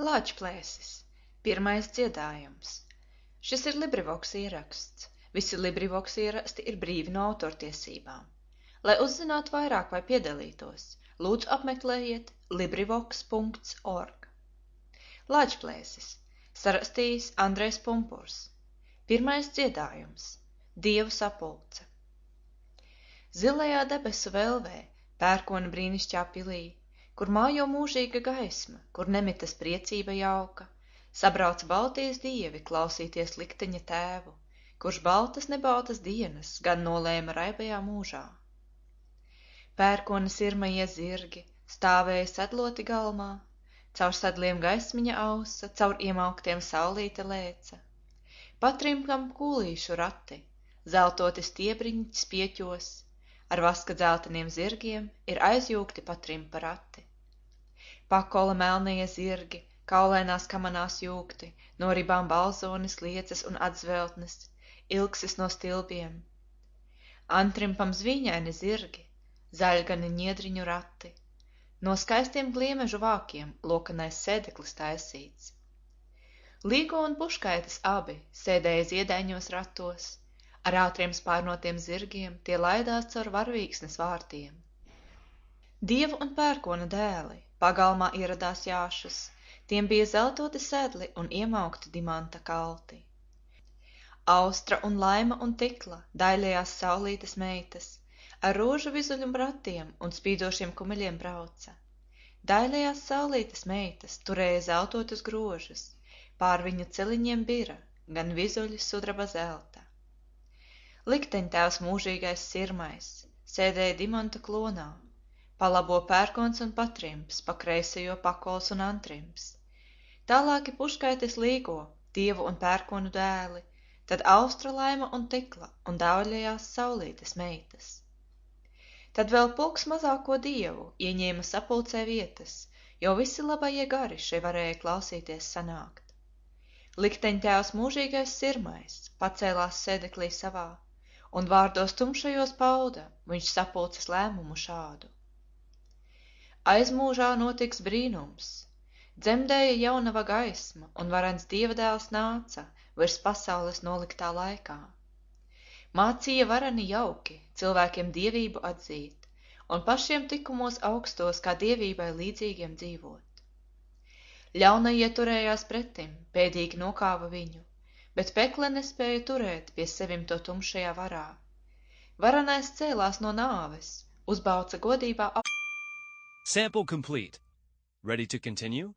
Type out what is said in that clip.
Lāčplēsis. Pirmais dziedājums. Šis ir LibriVox ieraksts. Visi LibriVox ieraksti ir brīvi no autortiesībām. Lai uzzinātu vairāk vai piedalītos, lūdzu apmeklējiet librivox.org. Lāčplēsis. Sarakstījis Andrejs Pumpurs. Pirmais dziedājums. Dievu sapulce. Zilajā debesu velvē, pērkona brīnišķā pilī, kur mājo mūžīga gaisma, kur nemitas priecība jauka, sabrauc Baltijas dievi klausīties likteņa tēvu, kurš baltas nebaltas dienas gan nolēma raibajā mūžā. Pērkona sirmajie zirgi stāvēja sedloti galmā, caur sedliem gaismiņa ausa, caur iemauktiem saulīte lēca. Patrimpam kūlīšu rati, zeltoti stiebriņi spieķos, ar vaska dzelteniem zirgiem ir aizjūgti patrimpa rati. Pakola melnie zirgi, kaulēnās kamanās jūgti, no ribām balzonis, liecas un atzveltnes, ilgsis no stilbiem. Antrimpam zvīņaini zirgi, zaļgani ņiedriņu rati, no skaistiem gliemežu vākiem lokanais sēdeklis taisīts. Līgo un puškaitis abi sēdēja ziedaiņos ratos, ar ātriem spārnotiem zirgiem tie laidās caur varvīksnes vārtiem. Dievu un pērkona dēli pagalmā ieradās jāšas, tiem bija zeltoti sedli un iemaukti dimanta kalti. Austra un Laima un Tikla, daļējās saulītes meitas, ar rožu vizuļu ratiem un spīdošiem kumeļiem brauca. Daļējās saulītes meitas turēja zeltotus grožus, pār viņu celiņiem bira, gan vizuļi sudraba zelta. Likteņtēvs mūžīgais sirmais sēdēja dimanta klonā, pa labo pērkons un patrimps, pa kreisajo pakols un antrimps. Tālāki puškaitis Līgo, dievu un pērkonu dēli, tad Austra, Laima un Tikla un dauļējās saulītes meitas. Tad vēl pulks mazāko dievu ieņēma sapulcē vietas, jo visi labajie gari šeit varēja klausīties sanākt. Likteņtēvs mūžīgais sirmais pacēlās sēdeklī savā, un vārdos tumšajos pauda viņš sapulces lēmumu šādu. Aizmūžā notiks brīnums, dzemdēja jaunava gaisma, un varens dievadēls nāca virs pasaules noliktā laikā. Mācīja vareni jauki cilvēkiem dievību atzīt, un pašiem tikumos augstos kā dievībai līdzīgiem dzīvot. Ļaunajie turējās pretim, pēdīgi nokāva viņu, bet pekle nespēja turēt pie sevim to tumšajā varā. Varanais cēlās no nāves, uzbauca godībā Sample complete. Ready to continue?